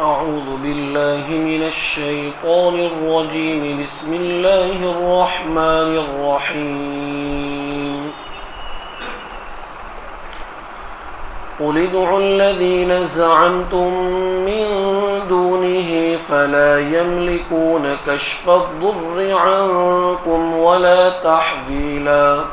أعوذ بالله من الشيطان الرجيم بسم الله الرحمن الرحيم قل ادعوا الذين زعمتم من دونه فلا يملكون كشف الضر عنكم ولا تحويلا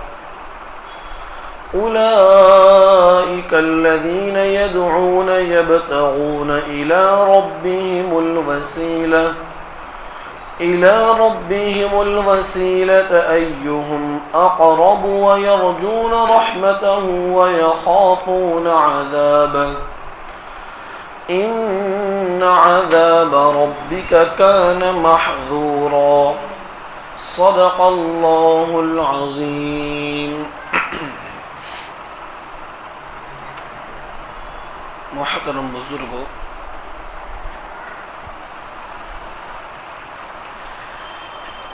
أولئك الذين يدعون يبتغون إلى ربهم الوسيلة أيهم أقرب ويرجون رحمته ويخافون عذابه إن عذاب ربك كان محذورا صدق الله العظيم. محترم بزرگوں،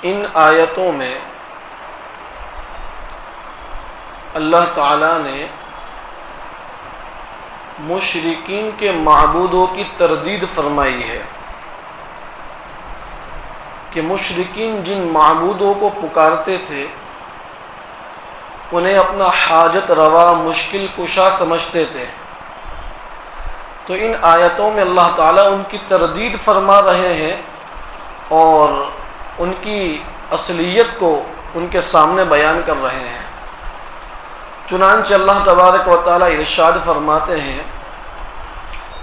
ان آیتوں میں اللہ تعالیٰ نے مشرکین کے معبودوں کی تردید فرمائی ہے کہ مشرکین جن معبودوں کو پکارتے تھے انہیں اپنا حاجت روا مشکل کشا سمجھتے تھے، تو ان آیتوں میں اللہ تعالیٰ ان کی تردید فرما رہے ہیں اور ان کی اصلیت کو ان کے سامنے بیان کر رہے ہیں۔ چنانچہ اللہ تبارک و تعالیٰ ارشاد فرماتے ہیں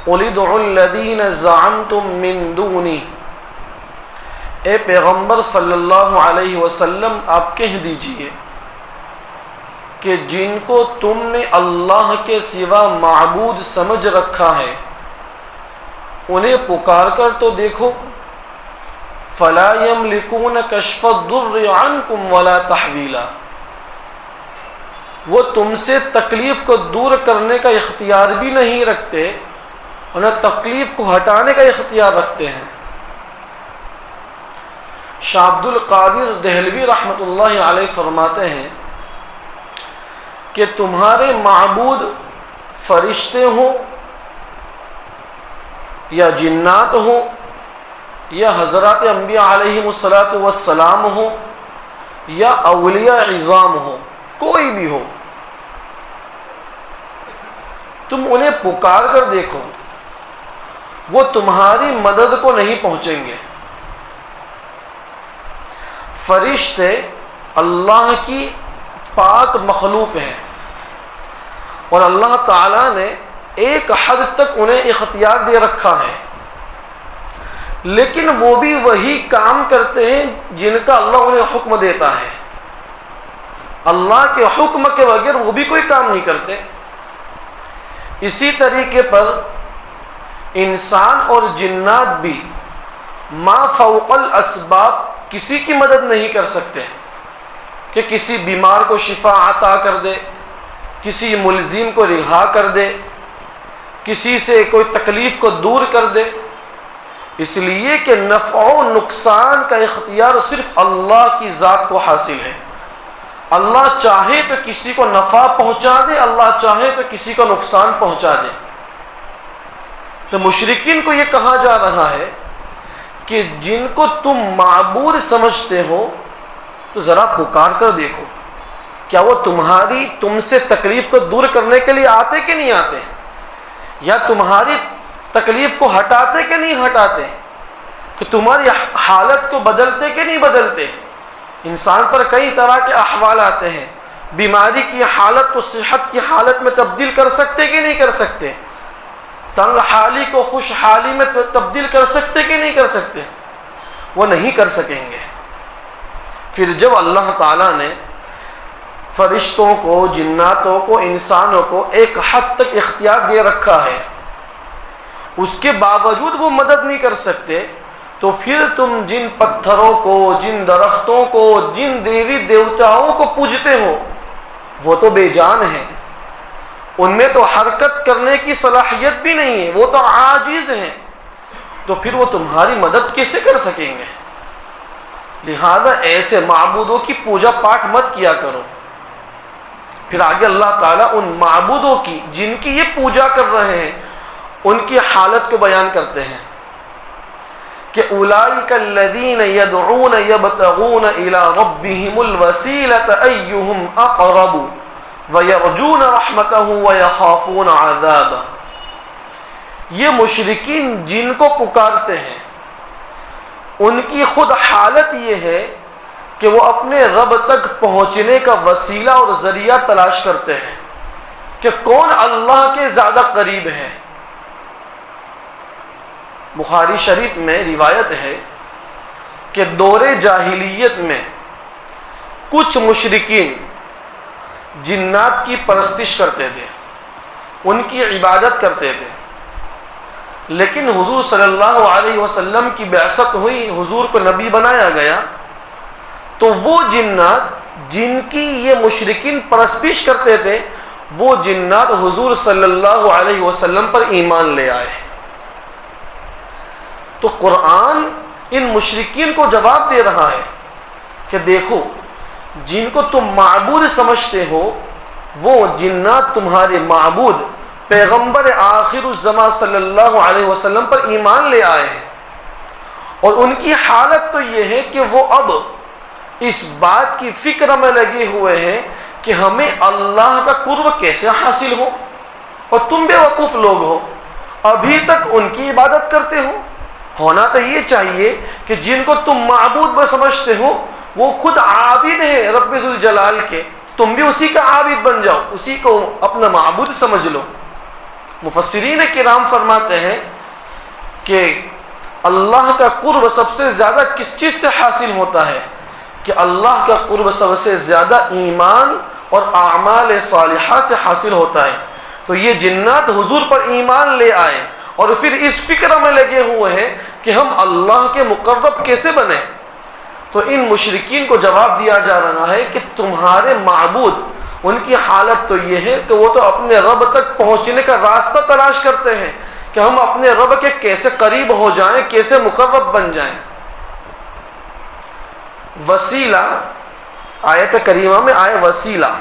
قُلِ ادْعُوا الَّذِينَ زَعَمْتُم مِّن دُونِي، اے پیغمبر صلی اللہ علیہ وسلم آپ کہہ دیجئے کہ جن کو تم نے اللہ کے سوا معبود سمجھ رکھا ہے انہیں پکار کر تو دیکھو، فَلَا يَمْلِكُونَ كَشْفَ الضُّرِّ عَنْكُمْ وَلَا تَحْوِيلًا، وہ تم سے تکلیف کو دور کرنے کا اختیار بھی نہیں رکھتے اور نہ تکلیف کو ہٹانے کا اختیار رکھتے ہیں۔ شاہ عبد القادر دہلوی رحمۃ اللہ علیہ فرماتے ہیں کہ تمہارے معبود فرشتے ہوں یا جنات ہوں یا حضرات انبیاء علیہم السلام ہوں یا اولیاء عظام ہوں، کوئی بھی ہو، تم انہیں پکار کر دیکھو، وہ تمہاری مدد کو نہیں پہنچیں گے۔ فرشتے اللہ کی پاک مخلوق ہیں اور اللہ تعالیٰ نے ایک حد تک انہیں اختیار دے رکھا ہے، لیکن وہ بھی وہی کام کرتے ہیں جن کا اللہ انہیں حکم دیتا ہے۔ اللہ کے حکم کے بغیر وہ بھی کوئی کام نہیں کرتے۔ اسی طریقے پر انسان اور جنات بھی ما فوق الاسباب کسی کی مدد نہیں کر سکتے کہ کسی بیمار کو شفا عطا کر دے، کسی ملزم کو رہا کر دے، کسی سے کوئی تکلیف کو دور کر دے، اس لیے کہ نفع و نقصان کا اختیار صرف اللہ کی ذات کو حاصل ہے۔ اللہ چاہے تو کسی کو نفع پہنچا دے، اللہ چاہے تو کسی کو نقصان پہنچا دے۔ تو مشرکین کو یہ کہا جا رہا ہے کہ جن کو تم معبود سمجھتے ہو تو ذرا پکار کر دیکھو، کیا وہ تم سے تکلیف کو دور کرنے کے لیے آتے کہ نہیں آتے، یا تمہاری تکلیف کو ہٹاتے کہ نہیں ہٹاتے، کہ تمہاری حالت کو بدلتے کہ نہیں بدلتے۔ انسان پر کئی طرح کے احوال آتے ہیں، بیماری کی حالت کو صحت کی حالت میں تبدیل کر سکتے کہ نہیں کر سکتے، تنگ حالی کو خوشحالی میں تبدیل کر سکتے کہ نہیں کر سکتے، وہ نہیں کر سکیں گے۔ پھر جب اللہ تعالیٰ نے فرشتوں کو، جناتوں کو، انسانوں کو ایک حد تک اختیار دے رکھا ہے، اس کے باوجود وہ مدد نہیں کر سکتے، تو پھر تم جن پتھروں کو، جن درختوں کو، جن دیوی دیوتاؤں کو پوجتے ہو وہ تو بے جان ہیں، ان میں تو حرکت کرنے کی صلاحیت بھی نہیں ہے، وہ تو عاجز ہیں، تو پھر وہ تمہاری مدد کیسے کر سکیں گے؟ لہذا ایسے معبودوں کی پوجا پاٹ مت کیا کرو۔ پھر آگے اللہ تعالیٰ ان معبودوں کی جن کی یہ پوجا کر رہے ہیں ان کی حالت کو بیان کرتے ہیں کہ اولئک الذین یدعون یبتغون الی ربہم الوسیلۃ ایہم اقرب ویرجون رحمتہ ویخافون عذابہ. یہ مشرکین جن کو پکارتے ہیں ان کی خود حالت یہ ہے کہ وہ اپنے رب تک پہنچنے کا وسیلہ اور ذریعہ تلاش کرتے ہیں کہ کون اللہ کے زیادہ قریب ہے. بخاری شریف میں روایت ہے کہ دور جاہلیت میں کچھ مشرکین جنات کی پرستش کرتے تھے، ان کی عبادت کرتے تھے، لیکن حضور صلی اللہ علیہ وسلم کی بعثت ہوئی، حضور کو نبی بنایا گیا، تو وہ جنات جن کی یہ مشرکین پرستش کرتے تھے وہ جنات حضور صلی اللہ علیہ وسلم پر ایمان لے آئے. تو قرآن ان مشرکین کو جواب دے رہا ہے کہ دیکھو جن کو تم معبود سمجھتے ہو وہ جنات تمہارے معبود پیغمبر آخر الزمان صلی اللہ علیہ وسلم پر ایمان لے آئے ہیں، اور ان کی حالت تو یہ ہے کہ وہ اب اس بات کی فکر میں لگے ہوئے ہیں کہ ہمیں اللہ کا قرب کیسے حاصل ہو، اور تم بے وقوف لوگ ہو ابھی تک ان کی عبادت کرتے ہو. ہونا تو یہ چاہیے کہ جن کو تم معبود سمجھتے ہو وہ خود عابد ہیں رب ذوالجلال کے، تم بھی اسی کا عابد بن جاؤ، اسی کو اپنا معبود سمجھ لو. مفسرین کرام فرماتے ہیں کہ اللہ کا قرب سب سے زیادہ کس چیز سے حاصل ہوتا ہے کہ اللہ کا قرب سب سے زیادہ ایمان اور اعمال صالحہ سے حاصل ہوتا ہے. تو یہ جنات حضور پر ایمان لے آئے اور پھر اس فکر میں لگے ہوئے ہیں کہ ہم اللہ کے مقرب کیسے بنیں. تو ان مشرکین کو جواب دیا جا رہا ہے کہ تمہارے معبود ان کی حالت تو یہ ہے کہ وہ تو اپنے رب تک پہنچنے کا راستہ تلاش کرتے ہیں کہ ہم اپنے رب کے کیسے قریب ہو جائیں، کیسے مقرب بن جائیں. وسیلہ آیت کریمہ میں آئے وسیلہ،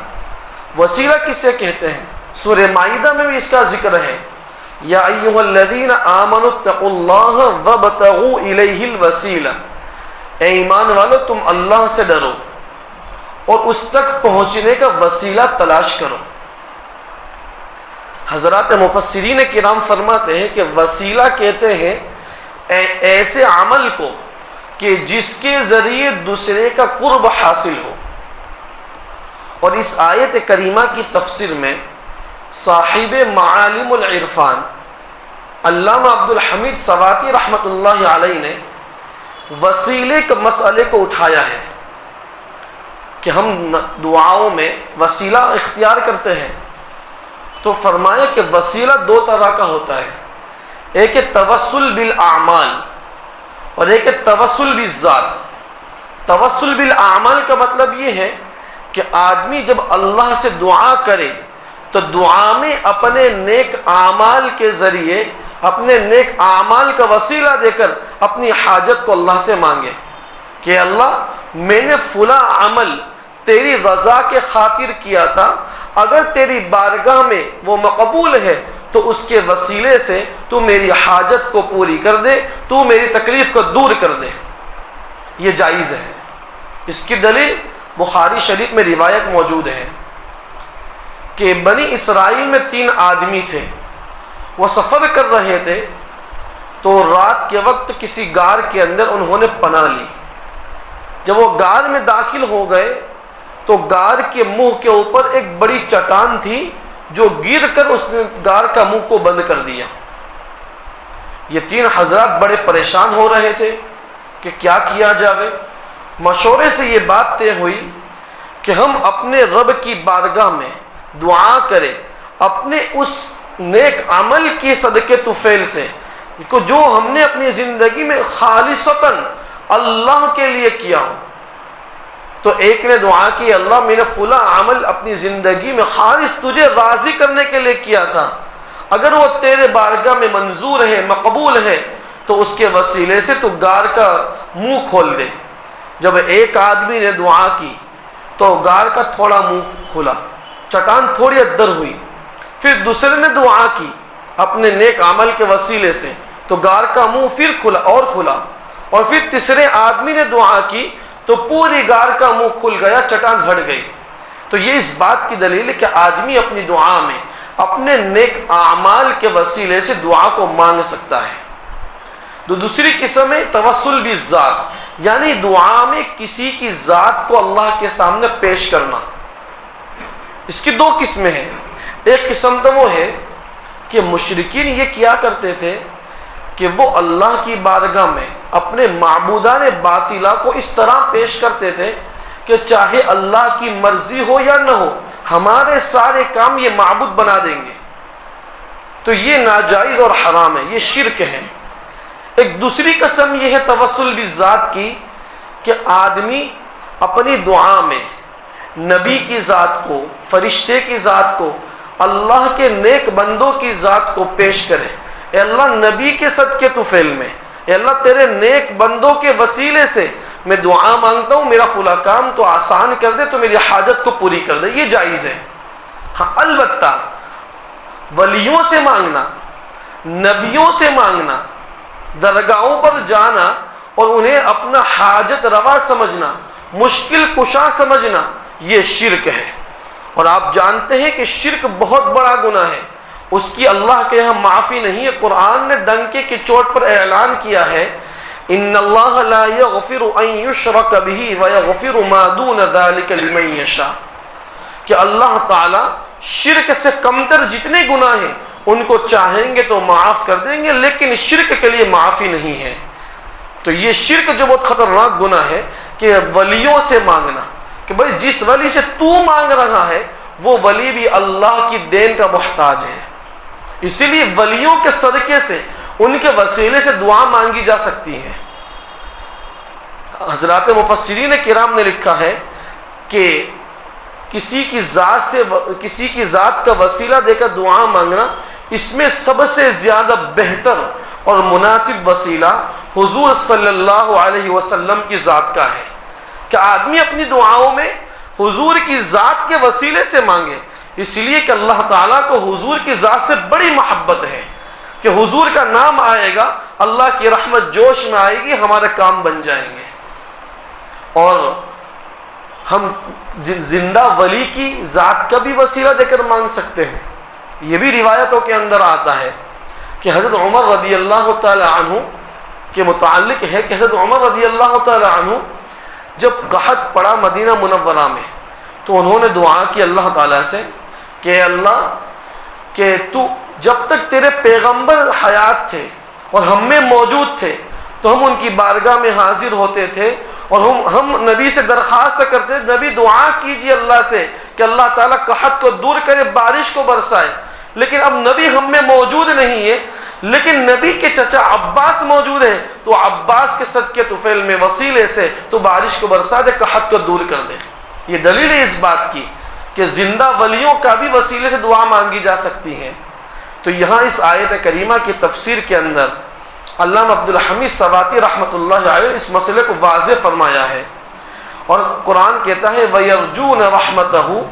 وسیلہ کسے کہتے ہیں؟ سورہ مائدہ میں بھی اس کا ذکر ہے، یا ایھا الذین آمنوا اتقوا اللہ وابتغوا الیہ الوسیلہ. اے ایمان والو تم اللہ سے ڈرو اور اس تک پہنچنے کا وسیلہ تلاش کرو. حضرات مفسرین کرام فرماتے ہیں کہ وسیلہ کہتے ہیں ایسے عمل کو کہ جس کے ذریعے دوسرے کا قرب حاصل ہو. اور اس آیت کریمہ کی تفسیر میں صاحب معالم العرفان علامہ عبد الحمید سواتی رحمۃ اللہ علیہ نے وسیلے کے مسئلے کو اٹھایا ہے کہ ہم دعاؤں میں وسیلہ اختیار کرتے ہیں. تو فرمایا کہ وسیلہ دو طرح کا ہوتا ہے، ایک ہے توسل بالاعمال اور ایک ہے توسل بالذات. توسل بالاعمال کا مطلب یہ ہے کہ آدمی جب اللہ سے دعا کرے تو دعا میں اپنے نیک اعمال کے ذریعے اپنے نیک اعمال کا وسیلہ دے کر اپنی حاجت کو اللہ سے مانگے کہ اللہ میں نے فلاں عمل تیری رضا کے خاطر کیا تھا، اگر تیری بارگاہ میں وہ مقبول ہے تو اس کے وسیلے سے تو میری حاجت کو پوری کر دے، تو میری تکلیف کو دور کر دے. یہ جائز ہے. اس کی دلیل بخاری شریف میں روایت موجود ہے کہ بنی اسرائیل میں 3 آدمی تھے، وہ سفر کر رہے تھے تو رات کے وقت کسی غار کے اندر انہوں نے پناہ لی. جب وہ غار میں داخل ہو گئے تو غار کے منہ کے اوپر ایک بڑی چٹان تھی جو گر کر اس نے غار کا منہ کو بند کر دیا. یہ 3 حضرات بڑے پریشان ہو رہے تھے کہ کیا کیا جاوے. مشورے سے یہ بات طے ہوئی کہ ہم اپنے رب کی بارگاہ میں دعا کریں اپنے اس نیک عمل کی صدقے طفیل سے جو ہم نے اپنی زندگی میں خالصتاً اللہ کے لیے کیا ہو. تو ایک نے دعا کی اللہ میں نے فلاں عمل اپنی زندگی میں خالص تجھے راضی کرنے کے لیے کیا تھا، اگر وہ تیرے بارگاہ میں منظور ہے مقبول ہے تو اس کے وسیلے سے تو غار کا منہ کھول دے. جب ایک آدمی نے دعا کی تو غار کا تھوڑا منہ کھلا، چٹان تھوڑی اندر ہوئی. پھر دوسرے نے دعا کی اپنے نیک عمل کے وسیلے سے تو غار کا منہ پھر کھلا اور کھلا. اور پھر تیسرے آدمی نے دعا کی تو پوری غار کا منہ کھل گیا، چٹان ہٹ گئی۔ تو یہ اس بات کی دلیل ہے کہ آدمی اپنی دعا میں اپنے نیک اعمال کے وسیلے سے دعا کو مانگ سکتا ہے۔ دوسری قسم ہے توسل بالذات، یعنی دعا میں کسی کی ذات کو اللہ کے سامنے پیش کرنا۔ اس کی دو قسمیں ہیں۔ ایک قسم تو وہ ہے کہ مشرکین یہ کیا کرتے تھے کہ وہ اللہ کی بارگاہ میں اپنے معبودان باطلہ کو اس طرح پیش کرتے تھے کہ چاہے اللہ کی مرضی ہو یا نہ ہو، ہمارے سارے کام یہ معبود بنا دیں گے۔ تو یہ ناجائز اور حرام ہے، یہ شرک ہے۔ ایک دوسری قسم یہ ہے توسل بالذات کی کہ آدمی اپنی دعا میں نبی کی ذات کو، فرشتے کی ذات کو، اللہ کے نیک بندوں کی ذات کو پیش کرے۔ اے اللہ نبی کے صدقے تو فعل میں، اے اللہ تیرے نیک بندوں کے وسیلے سے میں دعا مانگتا ہوں، میرا فلاں کام تو آسان کر دے، تو میری حاجت کو پوری کر دے، یہ جائز ہے۔ ہاں البتہ ولیوں سے مانگنا، نبیوں سے مانگنا، درگاہوں پر جانا اور انہیں اپنا حاجت روا سمجھنا، مشکل کشا سمجھنا، یہ شرک ہے۔ اور آپ جانتے ہیں کہ شرک بہت بڑا گناہ ہے، اس کی اللہ کے یہاں معافی نہیں ہے۔ قرآن نے ڈنکے کی چوٹ پر اعلان کیا ہے، ان اللہ لا یغفر ان یشرک بہ ویغفر ما دون ذلک لمن یشاء، کہ اللہ تعالی شرک سے کمتر جتنے گناہ ہیں ان کو چاہیں گے تو معاف کر دیں گے، لیکن شرک کے لیے معافی نہیں ہے۔ تو یہ شرک جو بہت خطرناک گناہ ہے کہ ولیوں سے مانگنا، کہ بھائی جس ولی سے تو مانگ رہا ہے وہ ولی بھی اللہ کی دین کا محتاج ہے، اسی لیے ولیوں کے صدقے سے، ان کے وسیلے سے دعا مانگی جا سکتی ہے۔ حضرات مفسرین کرام نے لکھا ہے کہ کسی کی ذات کا وسیلہ دے کر دعا مانگنا، اس میں سب سے زیادہ بہتر اور مناسب وسیلہ حضور صلی اللہ علیہ وسلم کی ذات کا ہے، کہ آدمی اپنی دعاؤں میں حضور کی ذات کے وسیلے سے مانگے، اس لیے کہ اللہ تعالیٰ کو حضور کی ذات سے بڑی محبت ہے، کہ حضور کا نام آئے گا اللہ کی رحمت جوش میں آئے گی، ہمارے کام بن جائیں گے۔ اور ہم زندہ ولی کی ذات کا بھی وسیلہ دے کر مانگ سکتے ہیں۔ یہ بھی روایتوں کے اندر آتا ہے کہ حضرت عمر رضی اللہ تعالی عنہ کے متعلق ہے کہ حضرت عمر رضی اللہ تعالی عنہ جب قحط پڑا مدینہ منورہ میں تو انہوں نے دعا کی اللہ تعالیٰ سے کہ اللہ کہ تو جب تک تیرے پیغمبر حیات تھے اور ہم میں موجود تھے تو ہم ان کی بارگاہ میں حاضر ہوتے تھے اور ہم نبی سے درخواست کرتے، نبی دعا کیجیے اللہ سے کہ اللہ تعالیٰ قحط کو دور کرے، بارش کو برسائے۔ لیکن اب نبی ہم میں موجود نہیں ہے، لیکن نبی کے چچا عباس موجود ہیں، تو عباس کے صدقے طفیل میں وسیلے سے تو بارش کو برسا دے، قحط کو دور کر دے۔ یہ دلیل ہے اس بات کی کہ زندہ ولیوں کا بھی وسیلے سے دعا مانگی جا سکتی ہے۔ تو یہاں اس آیت کریمہ کی تفسیر کے اندر علامہ عبدالحمید سواتی رحمۃ اللہ علیہ اس مسئلے کو واضح فرمایا ہے، اور قرآن کہتا ہے وَيَرْجُونَ رَحْمَتَهُ،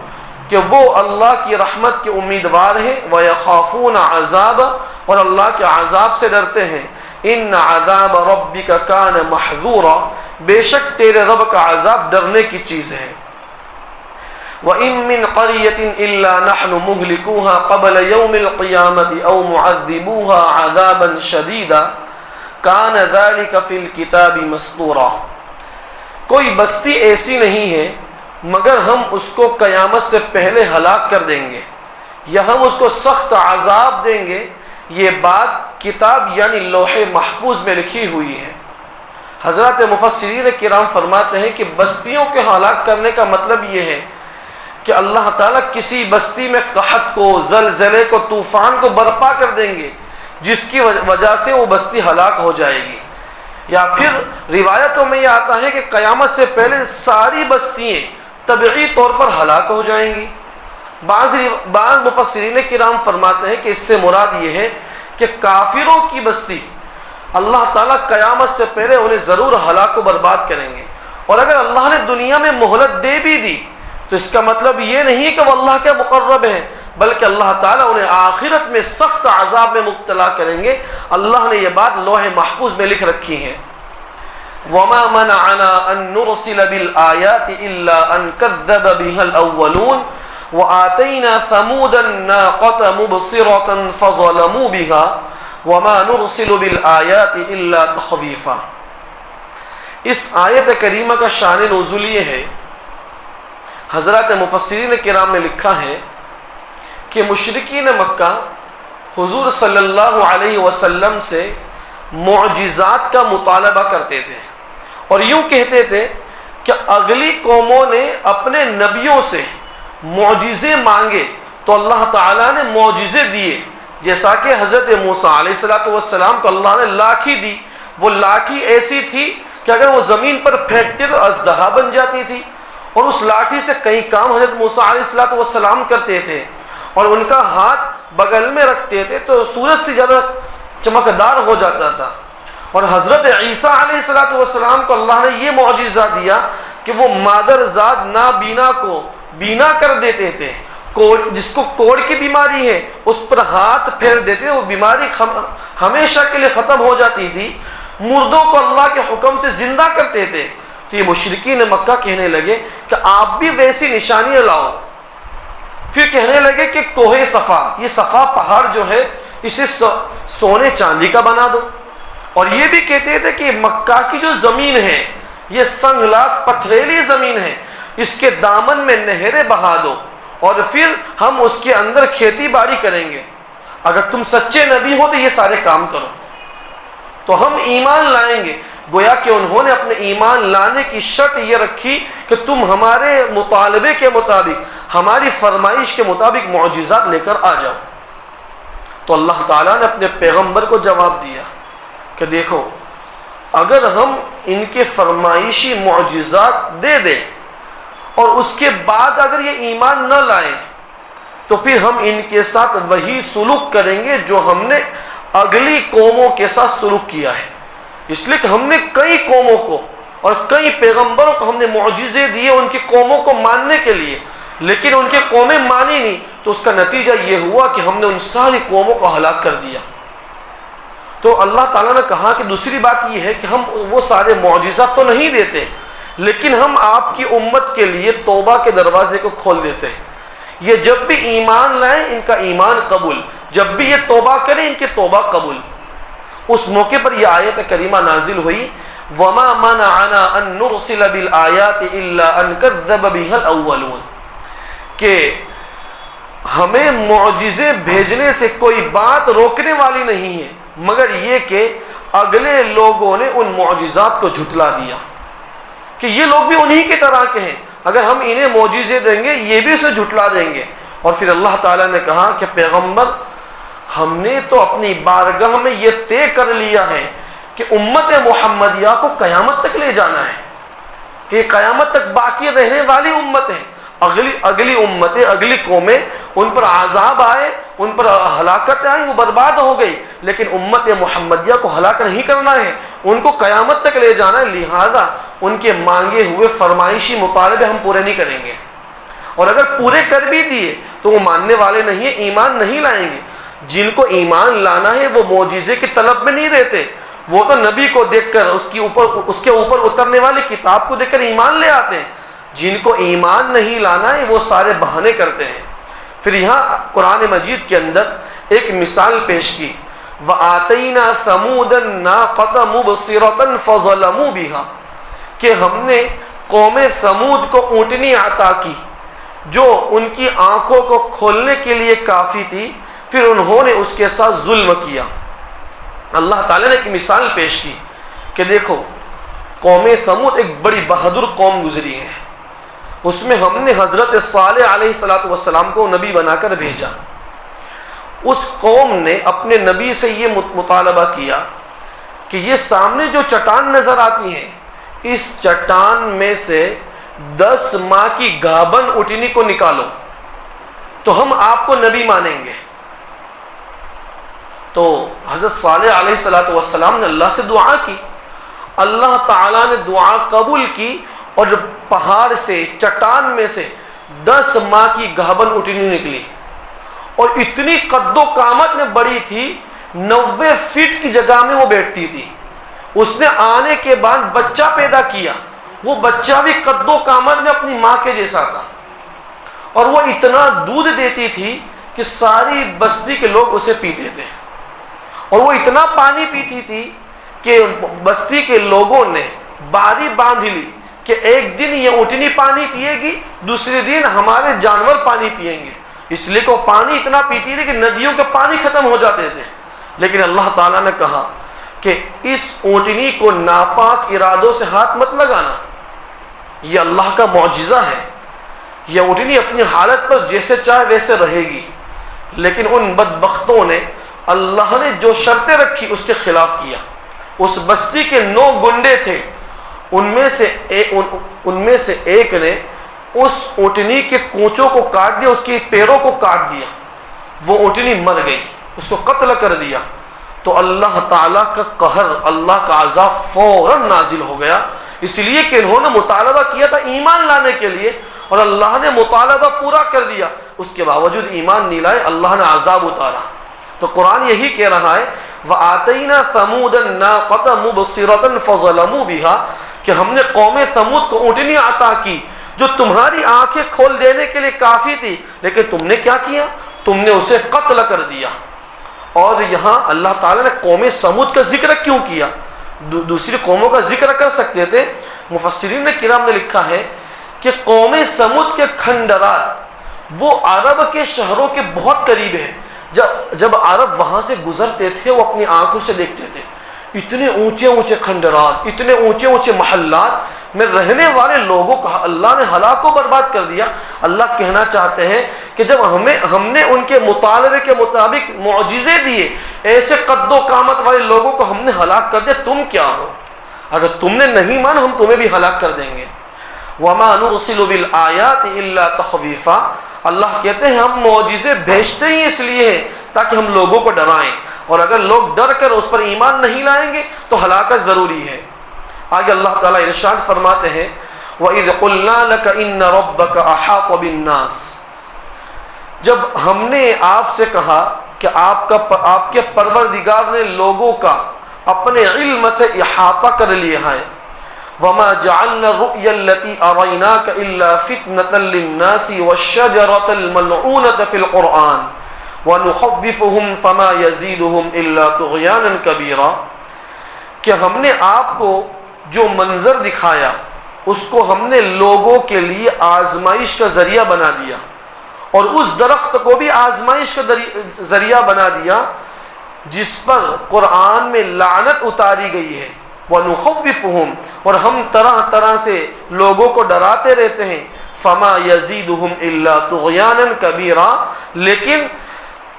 کہ وہ اللہ کی رحمت کے امیدوار ہیں، وَيَخَافُونَ عَذَابَ، اور اللہ کے عذاب سے ڈرتے ہیں، إِنَّ عَذَابَ رَبِّكَ كَانَ مَحْذُورًا، بے شک تیرے رب کا عذاب ڈرنے کی چیز ہے۔ وَإِن مِّن قَرْيَةٍ إِلَّا نَحْنُ مُهْلِكُوهَا قَبْلَ يَوْمِ الْقِيَامَةِ أَوْ مُعَذِّبُوهَا عَذَابًا شَدِيدًا كَانَ ذَلِكَ فِي الْكِتَابِ مَسْطُورًا، کوئی بستی ایسی نہیں ہے مگر ہم اس کو قیامت سے پہلے ہلاک کر دیں گے یا ہم اس کو سخت عذاب دیں گے، یہ بات کتاب یعنی لوح محفوظ میں لکھی ہوئی ہے۔ حضرات مفسرین کرام فرماتے ہیں کہ بستیوں کے ہلاک کرنے کا مطلب یہ ہے کہ اللہ تعالیٰ کسی بستی میں قحط کو، زلزلے کو، طوفان کو برپا کر دیں گے جس کی وجہ سے وہ بستی ہلاک ہو جائے گی، یا پھر روایتوں میں یہ آتا ہے کہ قیامت سے پہلے ساری بستیاں طبعی طور پر ہلاک ہو جائیں گی۔ بعض مفسرین کرام فرماتے ہیں کہ اس سے مراد یہ ہے کہ کافروں کی بستی اللہ تعالیٰ قیامت سے پہلے انہیں ضرور ہلاک و برباد کریں گے، اور اگر اللہ نے دنیا میں مہلت دے بھی دی تو اس کا مطلب یہ نہیں کہ وہ اللہ کے مقرب ہیں، بلکہ اللہ تعالیٰ انہیں آخرت میں سخت عذاب میں مبتلا کریں گے۔ اللہ نے یہ بات لوح محفوظ میں لکھ رکھی ہے۔ وما منعنا ان نرسل بالآیات الا ان كذب بها الاولون وآتینا ثمود الناقة مبصرة فظلموا بها وما نرسل بالآیات الا تخویفا۔ اس آیت کریمہ کا شان نزول یہ ہے، حضرات مفسرین کرام نے لکھا ہے کہ مشرکین مکہ حضور صلی اللہ علیہ وسلم سے معجزات کا مطالبہ کرتے تھے اور یوں کہتے تھے کہ اگلی قوموں نے اپنے نبیوں سے معجزے مانگے تو اللہ تعالیٰ نے معجزے دیے، جیسا کہ حضرت موسیٰ علیہ السلام کو اللہ نے لاٹھی دی، وہ لاٹھی ایسی تھی کہ اگر وہ زمین پر پھینکتے تو اژدہا بن جاتی تھی، اور اس لاٹھی سے کئی کام حضرت موسیٰ علیہ السلام کرتے تھے، اور ان کا ہاتھ بغل میں رکھتے تھے تو سورج سے زیادہ چمکدار ہو جاتا تھا۔ اور حضرت عیسیٰ علیہ السلام کو اللہ نے یہ معجزہ دیا کہ وہ مادر ذات نابینا کو بینا کر دیتے تھے، جس کو کوڑ کی بیماری ہے اس پر ہاتھ پھیر دیتے، وہ بیماری ہمیشہ کے لیے ختم ہو جاتی تھی، مردوں کو اللہ کے حکم سے زندہ کرتے تھے۔ تو یہ مشرکین مکہ کہنے لگے کہ آپ بھی ویسی نشانیاں لاؤ، پھر کہنے لگے کہ کوہ صفا، یہ صفا پہاڑ جو ہے اسے سونے چاندی کا بنا دو، اور یہ بھی کہتے تھے کہ مکہ کی جو زمین ہے یہ سنگلاخ پتھریلی زمین ہے، اس کے دامن میں نہریں بہا دو اور پھر ہم اس کے اندر کھیتی باڑی کریں گے، اگر تم سچے نبی ہو تو یہ سارے کام کرو تو ہم ایمان لائیں گے۔ گویا کہ انہوں نے اپنے ایمان لانے کی شرط یہ رکھی کہ تم ہمارے مطالبے کے مطابق، ہماری فرمائش کے مطابق معجزات لے کر آ جاؤ۔ تو اللہ تعالیٰ نے اپنے پیغمبر کو جواب دیا کہ دیکھو، اگر ہم ان کے فرمائشی معجزات دے دیں اور اس کے بعد اگر یہ ایمان نہ لائیں تو پھر ہم ان کے ساتھ وہی سلوک کریں گے جو ہم نے اگلی قوموں کے ساتھ سلوک کیا ہے، اس لیے کہ ہم نے کئی قوموں کو اور کئی پیغمبروں کو ہم نے معجزے دیے ان کی قوموں کو ماننے کے لیے، لیکن ان کی قومیں مانی نہیں، تو اس کا نتیجہ یہ ہوا کہ ہم نے ان ساری قوموں کو ہلاک کر دیا۔ تو اللہ تعالیٰ نے کہا کہ دوسری بات یہ ہے کہ ہم وہ سارے معجزات تو نہیں دیتے، لیکن ہم آپ کی امت کے لیے توبہ کے دروازے کو کھول دیتے ہیں، یہ جب بھی ایمان لائیں ان کا ایمان قبول، جب بھی یہ توبہ کریں ان کی توبہ قبول۔ اس موقع پر یہ آیت کریمہ نازل ہوئی، وَمَا مَنَعَنَا أَن نُرْسِلَ بِالْآيَاتِ إِلَّا أَن كَذَّبَ بِهَا الْأَوَّلُونَ، کہ ہمیں معجزے بھیجنے سے کوئی بات روکنے والی نہیں ہے مگر یہ کہ اگلے لوگوں نے ان معجزات کو جھٹلا دیا، کہ یہ لوگ بھی انہی کی طرح کے ہیں، اگر ہم انہیں معجزے دیں گے یہ بھی اسے جھٹلا دیں گے۔ اور پھر اللہ تعالیٰ نے کہا کہ پیغمبر، ہم نے تو اپنی بارگاہ میں یہ طے کر لیا ہے کہ امت محمدیہ کو قیامت تک لے جانا ہے، کہ قیامت تک باقی رہنے والی امت ہے، اگلی امتیں، اگلی قومیں، ان پر عذاب آئے، ان پر ہلاکت آئی، وہ برباد ہو گئی، لیکن امت محمدیہ کو ہلاک نہیں کرنا ہے، ان کو قیامت تک لے جانا ہے، لہذا ان کے مانگے ہوئے فرمائشی مطالبے ہم پورے نہیں کریں گے، اور اگر پورے کر بھی دیے تو وہ ماننے والے نہیں ہیں، ایمان نہیں لائیں گے۔ جن کو ایمان لانا ہے وہ معجزے کی طلب میں نہیں رہتے، وہ تو نبی کو دیکھ کر اس کے اوپر اترنے والی کتاب کو دیکھ کر ایمان لے آتے ہیں، جن کو ایمان نہیں لانا ہے وہ سارے بہانے کرتے ہیں۔ پھر یہاں قرآن مجید کے اندر ایک مثال پیش کی، وَآتَيْنَا ثَمُودَ النَّاقَةَ مُبْصِرَةً فَظَلَمُوا بِهَا، کہ ہم نے قوم ثمود کو اونٹنی عطا کی جو ان کی آنکھوں کو کھولنے کے لیے کافی تھی، پھر انہوں نے اس کے ساتھ ظلم کیا۔ اللہ تعالیٰ نے ایک مثال پیش کی کہ دیکھو، قوم ثمود ایک بڑی بہادر قوم گزری ہے، اس میں ہم نے حضرت صالح علیہ السلام کو نبی بنا کر بھیجا۔ اس قوم نے اپنے نبی سے یہ مطالبہ کیا کہ یہ سامنے جو چٹان نظر آتی ہیں، اس چٹان میں سے 10 ماہ کی گابن اٹھنی کو نکالو تو ہم آپ کو نبی مانیں گے۔ تو حضرت صالح علیہ السلام نے اللہ سے دعا کی، اللہ تعالیٰ نے دعا قبول کی، اور پہاڑ سے، چٹان میں سے 10 ماہ کی گابن اٹھنی نکلی، اور اتنی قد و قامت میں بڑی تھی، 90 فٹ کی جگہ میں وہ بیٹھتی تھی، اس نے آنے کے بعد بچہ پیدا کیا، وہ بچہ بھی قد و کامت میں اپنی ماں کے جیسا تھا، اور وہ اتنا دودھ دیتی تھی کہ ساری بستی کے لوگ اسے پیتے تھے، اور وہ اتنا پانی پیتی تھی کہ بستی کے لوگوں نے باری باندھ لی کہ ایک دن یہ اونٹنی پانی پیے گی، دوسرے دن ہمارے جانور پانی پیئیں گے، اس لیے کہ وہ پانی اتنا پیتی تھی کہ ندیوں کے پانی ختم ہو جاتے تھے۔ لیکن اللہ تعالیٰ نے کہا کہ اس اونٹنی کو ناپاک ارادوں سے ہاتھ مت لگانا، یہ اللہ کا معجزہ ہے، یہ اونٹنی اپنی حالت پر جیسے چاہے ویسے رہے گی۔ لیکن ان بدبختوں نے اللہ نے جو شرطیں رکھی اس کے خلاف کیا۔ اس بستی کے 9 گنڈے تھے، ان میں سے ایک نے اس اونٹنی کے کونچوں کو کاٹ دیا، اس کی پیروں کو کاٹ دیا، وہ اونٹنی مر گئی، اس کو قتل کر دیا۔ تو اللہ تعالیٰ کا قہر، اللہ کا عذاب فوراً نازل ہو گیا، اس لیے کہ انہوں نے مطالبہ کیا تھا ایمان لانے کے لیے، اور اللہ نے مطالبہ پورا کر دیا، اس کے باوجود ایمان نہیں لائے، اللہ نے عذاب اتارا۔ تو قرآن یہی کہہ رہا ہے وَآتَيْنَا ثَمُودَ النَّاقَةَ مُبْصِرَةً فَظَلَمُوا بِهَا، کہ ہم نے قوم سمود کو اونٹنی عطا کی جو تمہاری آنکھیں کھول دینے کے لیے کافی تھی، لیکن تم نے کیا کیا؟ تم نے اسے قتل کر دیا۔ اور یہاں اللہ تعالیٰ نے قوم سمود کا ذکر کیوں کیا؟ دوسری قوموں کا ذکر کر سکتے تھے۔ مفسرین نے کرام نے لکھا ہے کہ قوم سمود کے کھنڈرات وہ عرب کے شہروں کے بہت قریب ہیں، جب عرب وہاں سے گزرتے تھے وہ اپنی آنکھوں سے دیکھتے تھے، اتنے اونچے اونچے کھنڈرات، اتنے اونچے اونچے محلات میں رہنے والے لوگوں کو اللہ نے ہلاک و برباد کر دیا۔ اللہ کہنا چاہتے ہیں کہ جب ہم نے ان کے مطالبے کے مطابق معجزے دیے، ایسے قد و قامت والے لوگوں کو ہم نے ہلاک کر دیا، تم کیا ہو؟ اگر تم نے نہیں مانا ہم تمہیں بھی ہلاک کر دیں گے۔ وَمَا نُرْسِلُ بِالْآيَاتِ إِلَّا تَخْوِيفًا، اللہ کہتے ہیں ہم معجزے بھیجتے ہی اس لیے ہیں تاکہ ہم لوگوں کو ڈرائیں، اور اگر لوگ ڈر کر اس پر ایمان نہیں لائیں گے تو ہلاکت ضروری ہے۔ آگے اللہ تعالیٰ ارشاد فرماتے ہیں وَإِذْ قُلْنَا لَكَ إِنَّ رَبَّكَ أَحَاطَ بِالنَّاسِ، جب ہم نے آپ سے کہا کہ آپ کے پروردگار نے لوگوں کا اپنے علم سے احاطہ کر لیا ہے۔ وَمَا جَعَلْنَا الرُّؤْيَا الَّتِي أَرَيْنَاكَ إِلَّا فِتْنَةً لِلنَّاسِ وَالشَّجَرَةَ الْمَلْعُونَةَ فِي الْقُرْآنِ وَنُخَوِّفُهُمْ فَمَا يَزِيدُهُمْ إِلَّا طُغْيَانًا كَبِيرًا، کہ ہم نے آپ کو جو منظر دکھایا اس کو ہم نے لوگوں کے لیے آزمائش کا ذریعہ بنا دیا، اور اس درخت کو بھی آزمائش کا ذریعہ بنا دیا جس پر قرآن میں لعنت اتاری گئی ہے۔ وَنُخَوِّفُهُمْ، اور ہم طرح طرح سے لوگوں کو ڈراتے رہتے ہیں۔ فَمَا يَزِيدُهُمْ إِلَّا طُغْيَانًا كَبِيرًا، لیکن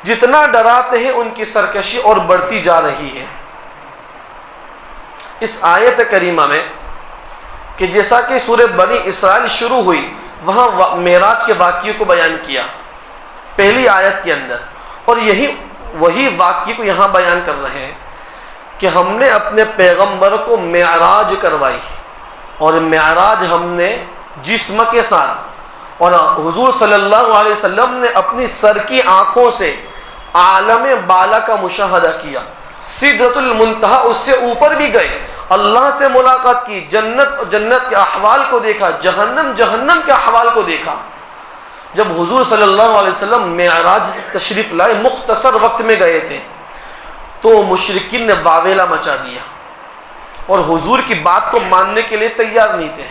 جتنا ڈراتے ہیں ان کی سرکشی اور بڑھتی جا رہی ہے۔ اس آیت کریمہ میں کہ جیسا کہ سورہ بنی اسرائیل شروع ہوئی وہاں معراج کے واقعے کو بیان کیا پہلی آیت کے اندر، اور وہی واقعے کو یہاں بیان کر رہے ہیں کہ ہم نے اپنے پیغمبر کو معراج کروائی، اور معراج ہم نے جسم کے ساتھ، اور حضور صلی اللہ علیہ وسلم نے اپنی سر کی آنکھوں سے عالم بالا کا مشاہدہ کیا، سدرۃ المنتہا، اس سے اوپر بھی گئے، اللہ سے ملاقات کی، جنت کے احوال کو دیکھا، جہنم کے احوال کو دیکھا۔ جب حضور صلی اللہ علیہ وسلم معراج تشریف لائے، مختصر وقت میں گئے تھے، تو مشرکین نے واویلا مچا دیا اور حضور کی بات کو ماننے کے لیے تیار نہیں تھے۔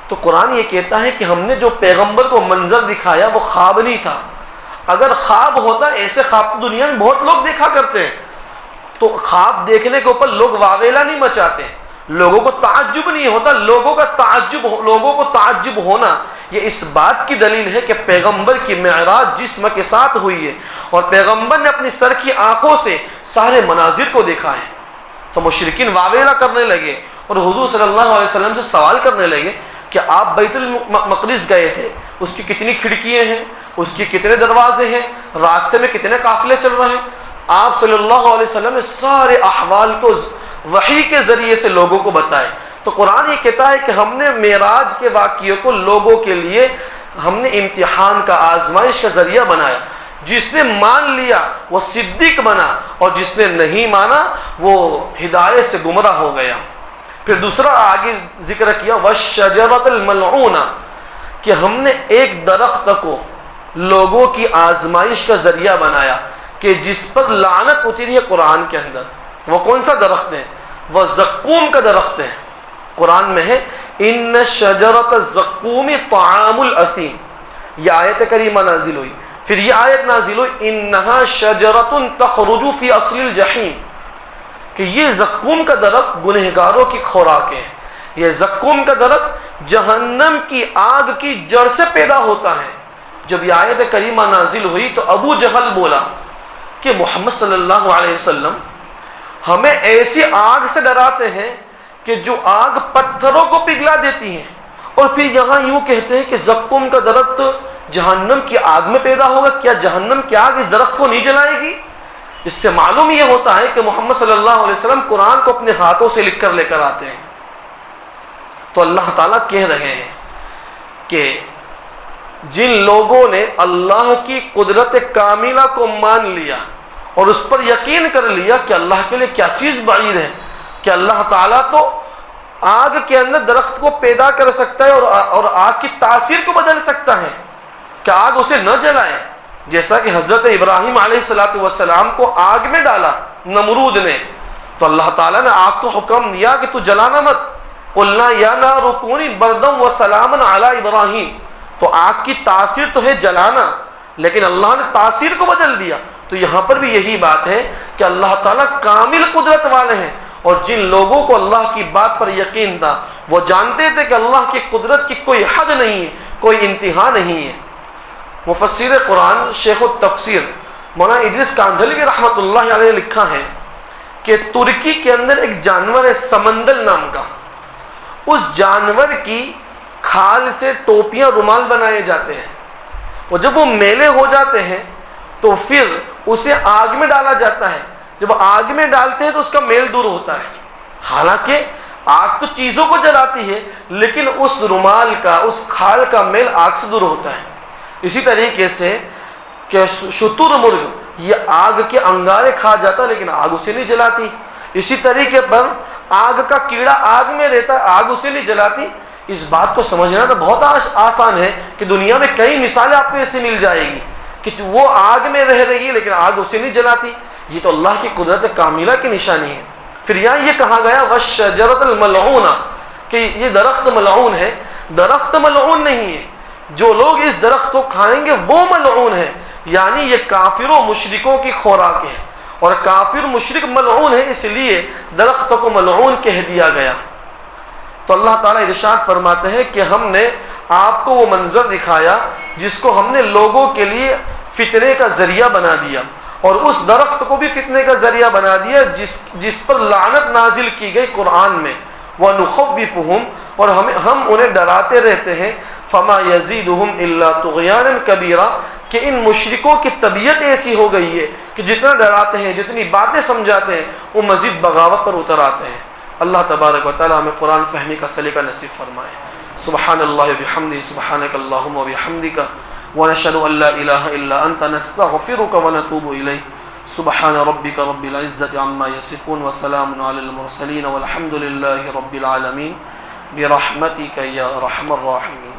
تو قرآن یہ کہتا ہے کہ ہم نے جو پیغمبر کو منظر دکھایا وہ خواب نہیں تھا۔ اگر خواب ہوتا، ایسے خواب تو دنیا میں بہت لوگ دیکھا کرتے ہیں، تو خواب دیکھنے کے اوپر لوگ واویلا نہیں مچاتے، لوگوں کو تعجب نہیں ہوتا۔ لوگوں کو تعجب ہونا یہ اس بات کی دلیل ہے کہ پیغمبر کی معراج جسم کے ساتھ ہوئی ہے، اور پیغمبر نے اپنی سر کی آنکھوں سے سارے مناظر کو دیکھا ہے۔ تو مشرکین واویلا کرنے لگے اور حضور صلی اللہ علیہ وسلم سے سوال کرنے لگے کہ آپ بیت المقدس گئے تھے، اس کی کتنی کھڑکیاں ہیں، اس کی کتنے دروازے ہیں، راستے میں کتنے قافلے چل رہے ہیں؟ آپ صلی اللہ علیہ وسلم نے سارے احوال کو وحی کے ذریعے سے لوگوں کو بتائے۔ تو قرآن یہ کہتا ہے کہ ہم نے معراج کے واقعے کو لوگوں کے لیے ہم نے امتحان کا، آزمائش کا ذریعہ بنایا۔ جس نے مان لیا وہ صدیق بنا، اور جس نے نہیں مانا وہ ہدایت سے گمراہ ہو گیا۔ پھر دوسرا آگے ذکر کیا وَالشَّجَرَةَ الْمَلْعُونَةَ، کہ ہم نے ایک درخت کو لوگوں کی آزمائش کا ذریعہ بنایا کہ جس پر لعنت اتری ہے قرآن کے اندر۔ وہ کون سا درخت ہے؟ وہ زقوم کا درخت ہے۔ قرآن میں ہے ان شجرۃ الزقوم طعام الاثیم، یہ آیت کریمہ نازل ہوئی۔ پھر یہ آیت نازل ہوئی انہا شجرۃ تخرج فی اصل الجحیم، کہ یہ زقوم کا درخت گنہگاروں کی خوراک ہے۔ یہ زقوم کا درخت جہنم کی آگ کی جڑ سے پیدا ہوتا ہے۔ جب یہ آیت کریمہ نازل ہوئی تو ابو جہل بولا کہ محمد صلی اللہ علیہ وسلم ہمیں ایسی آگ سے ڈراتے ہیں کہ جو آگ پتھروں کو پگھلا دیتی ہے، اور پھر یہاں یوں کہتے ہیں کہ زقوم کا درخت جہنم کی آگ میں پیدا ہوگا، کیا جہنم کی آگ اس درخت کو نہیں جلائے گی؟ اس سے معلوم یہ ہوتا ہے کہ محمد صلی اللہ علیہ وسلم قرآن کو اپنے ہاتھوں سے لکھ کر لے کر آتے ہیں۔ تو اللہ تعالیٰ کہہ رہے ہیں کہ جن لوگوں نے اللہ کی قدرت کاملہ کو مان لیا اور اس پر یقین کر لیا کہ اللہ کے لیے کیا چیز بعید ہے، کہ اللہ تعالیٰ تو آگ کے اندر درخت کو پیدا کر سکتا ہے اور آگ کی تاثیر کو بدل سکتا ہے کہ آگ اسے نہ جلائے، جیسا کہ حضرت ابراہیم علیہ السلام کو آگ میں ڈالا نمرود نے، تو اللہ تعالیٰ نے آگ کو حکم دیا کہ تو جلانا مت، قلنا یا نار کونی بردا وسلاما علی ابراہیم، تو آگ کی تاثیر تو ہے جلانا، لیکن اللہ نے تاثیر کو بدل دیا۔ تو یہاں پر بھی یہی بات ہے کہ اللہ تعالیٰ کامل قدرت والے ہیں، اور جن لوگوں کو اللہ کی بات پر یقین تھا وہ جانتے تھے کہ اللہ کی قدرت کی کوئی حد نہیں ہے، کوئی انتہا نہیں ہے۔ مفسر قرآن شیخ التفسیر مولانا ادریس کاندھلوی رحمۃ اللہ علیہ نے لکھا ہے کہ ترکی کے اندر ایک جانور ہے سمندل نام کا، اس جانور کی کھال سے ٹوپیاں رومال بنائے جاتے ہیں، اور جب وہ میلے ہو جاتے ہیں تو پھر اسے آگ میں ڈالا جاتا ہے۔ جب آگ میں ڈالتے ہیں تو اس کا میل دور ہوتا ہے، حالانکہ آگ تو چیزوں کو جلاتی ہے لیکن اس رومال کا، اس کھال کا میل آگ سے دور ہوتا ہے۔ اسی طریقے سے کہ شتر مرغ یہ آگ کے انگارے کھا جاتا لیکن آگ اسے نہیں جلاتی، اسی طریقے پر آگ کا کیڑا آگ میں رہتا ہے، آگ اسے نہیں جلاتی۔ اس بات کو سمجھنا تو بہت آسان ہے کہ دنیا میں کئی مثالیں آپ کو ایسے مل جائے گی کہ وہ آگ میں رہ رہی ہے لیکن آگ اسے نہیں جلاتی۔ یہ تو اللہ کی قدرت کاملہ کی نشانی ہے۔ پھر یہاں یہ کہا گیا وَالشَّجَرَةَ الْمَلْعُونَةَ، کہ یہ درخت ملعون ہے، درخت ملعون نہیں ہے، جو لوگ اس درخت کو کھائیں گے وہ ملعون ہے، یعنی یہ کافر و مشرکوں کی خوراک ہے، اور کافر مشرک ملعون ہے، اس لیے درخت کو ملعون کہہ دیا گیا۔ تو اللہ تعالیٰ ارشاد فرماتے ہیں کہ ہم نے آپ کو وہ منظر دکھایا جس کو ہم نے لوگوں کے لیے فتنے کا ذریعہ بنا دیا، اور اس درخت کو بھی فتنے کا ذریعہ بنا دیا جس پر لعنت نازل کی گئی قرآن میں، وَنُخَوِّفُهُمْ، اور ہم انہیں ڈراتے رہتے ہیں، فَمَا يَزِيدُهُمْ إِلَّا طُغْيَانًا كَبِيرًا، کہ ان مشرکوں کی طبیعت ایسی ہو گئی ہے کہ جتنا ڈراتے ہیں، جتنی باتیں سمجھاتے ہیں، وہ مزید بغاوت پر اتر آتے ہیں۔ اللہ تبارک و تعالی ہمیں قرآن فہمی کا سلیقہ نصیب فرمائے۔ سبحان اللہ وبحمدہ، سبحانک اللہم وبحمدک، ونشهد ان لا الہ الا انت، نستغفرک ونتوب الیک۔ سبحان ربک رب العزة عما یصفون، وسلام علی المرسلین، والحمد للہ رب العالمین، برحمتک یا ارحم الراحمین۔